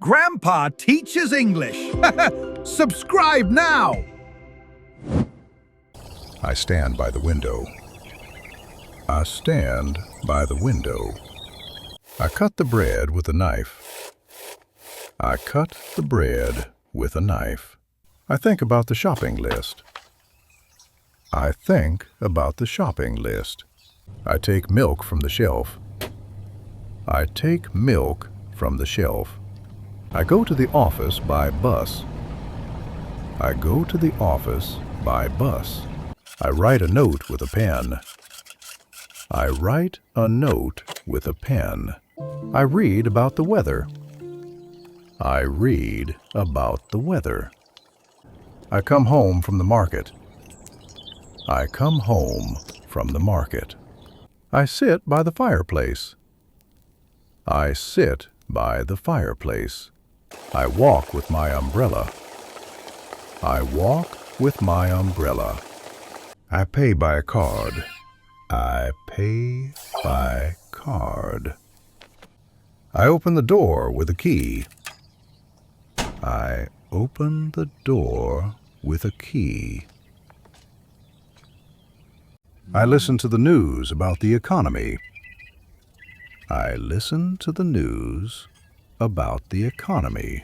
Grandpa teaches English. Subscribe now. I stand by the window. I stand by the window. I cut the bread with a knife. I cut the bread with a knife. I think about the shopping list. I think about the shopping list. I take milk from the shelf. I take milk from the shelf. I go to the office by bus. I go to the office by bus. I write a note with a pen. I write a note with a pen. I read about the weather. I read about the weather. I come home from the market. I come home from the market. I sit by the fireplace. I sit by the fireplace. I walk with my umbrella. I walk with my umbrella. I pay by a card. I pay by card. I open the door with a key. I open the door with a key. I listen to the news about the economy. I listen to the news about the economy.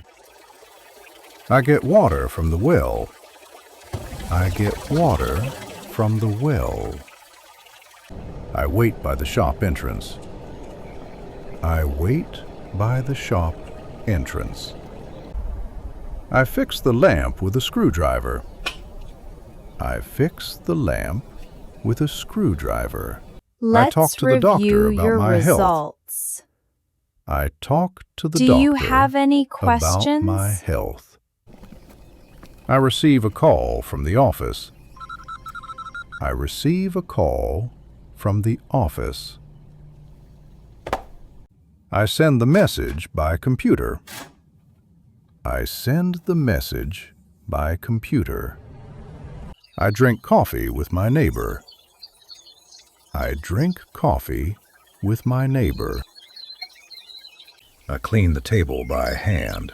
I get water from the well. I get water from the well. I wait by the shop entrance. I wait by the shop entrance. I fix the lamp with a screwdriver. I fix the lamp with a screwdriver. I talk to the doctor about my health. I talk to the doctor Do you have any questions? about my health. I receive a call from the office. I receive a call from the office. I send the message by computer. I send the message by computer. I drink coffee with my neighbor. I drink coffee with my neighbor. I clean the table by hand.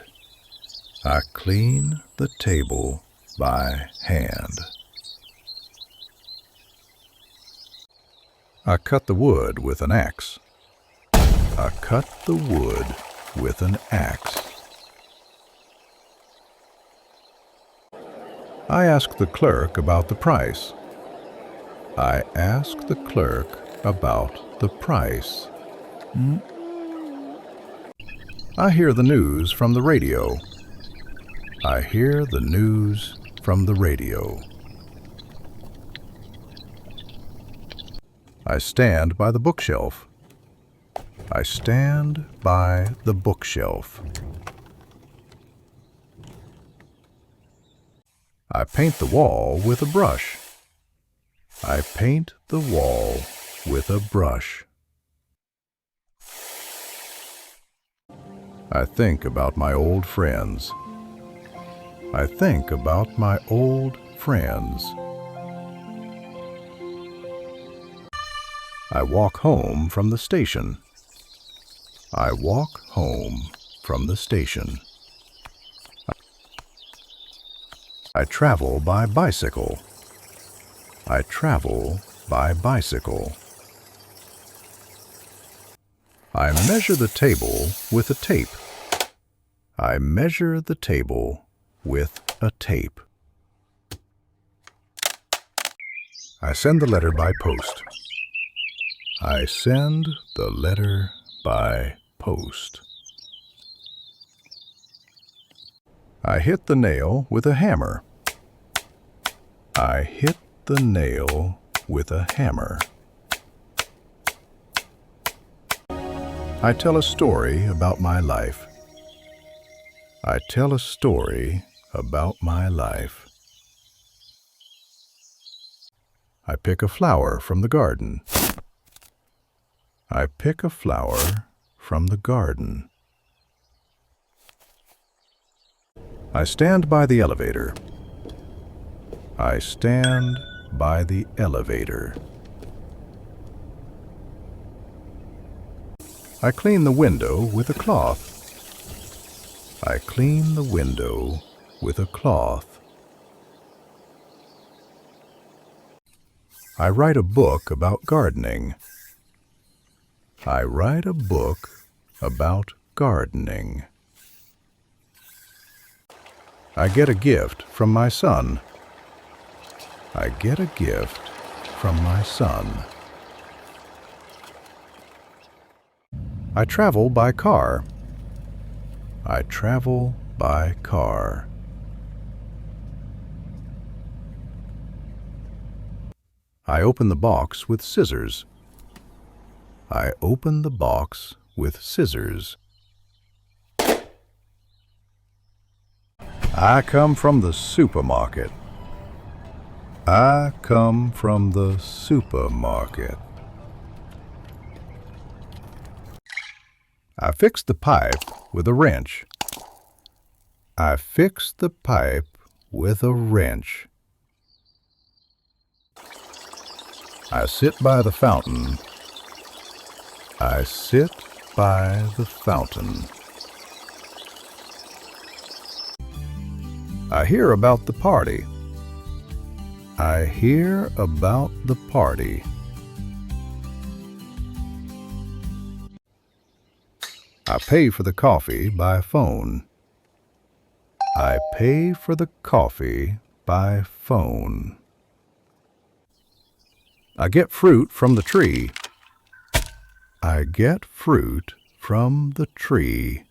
I clean the table by hand. I cut the wood with an axe. I cut the wood with an axe. I ask the clerk about the price. I ask the clerk about the price. I hear the news from the radio. I hear the news from the radio. I stand by the bookshelf. I stand by the bookshelf. I paint the wall with a brush. I paint the wall with a brush. I think about my old friends. I think about my old friends. I walk home from the station. I walk home from the station. I travel by bicycle. I travel by bicycle. I measure the table with a tape. I measure the table with a tape. I send the letter by post. I send the letter by post. I hit the nail with a hammer. I hit the nail with a hammer. I tell a story about my life. I tell a story about my life. I pick a flower from the garden. I pick a flower from the garden. I stand by the elevator. I stand by the elevator. I clean the window with a cloth. I clean the window with a cloth. I write a book about gardening. I write a book about gardening. I get a gift from my son. I get a gift from my son. I travel by car. I travel by car. I open the box with scissors. I open the box with scissors. I come from the supermarket. I come from the supermarket. I fix the pipe with a wrench. I fix the pipe with a wrench. I sit by the fountain. I sit by the fountain. I hear about the party. I hear about the party. I pay for the coffee by phone. I pay for the coffee by phone. I get fruit from the tree. I get fruit from the tree.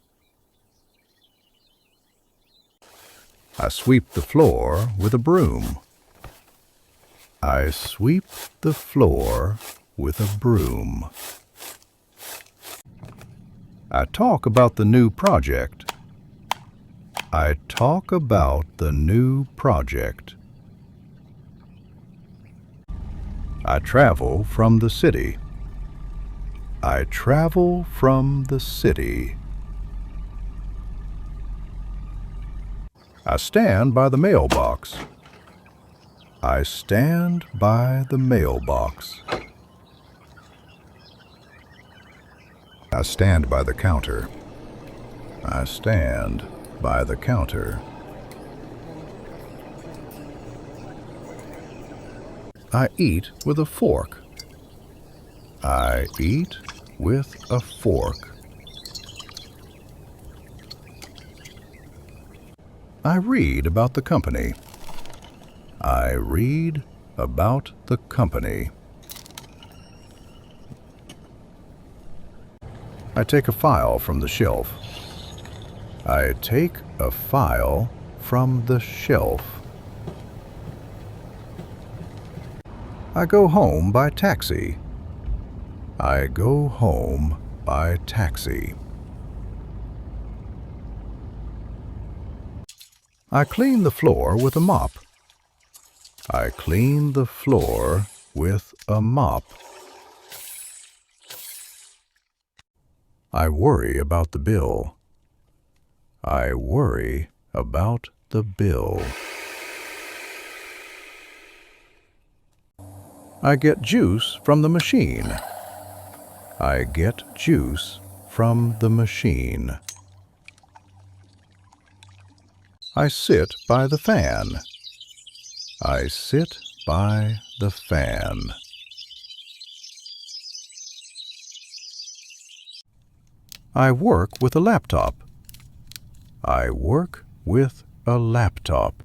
I sweep the floor with a broom. I sweep the floor with a broom. I talk about the new project. I talk about the new project. I travel from the city. I travel from the city. I stand by the mailbox. I stand by the mailbox. I stand by the counter. I stand by the counter. I eat with a fork. I eat with a fork. I read about the company. I read about the company. I take a file from the shelf. I take a file from the shelf. I go home by taxi. I go home by taxi. I clean the floor with a mop. I clean the floor with a mop. I worry about the bill. I worry about the bill. I get juice from the machine. I get juice from the machine. I sit by the fan. I sit by the fan. I work with a laptop. I work with a laptop.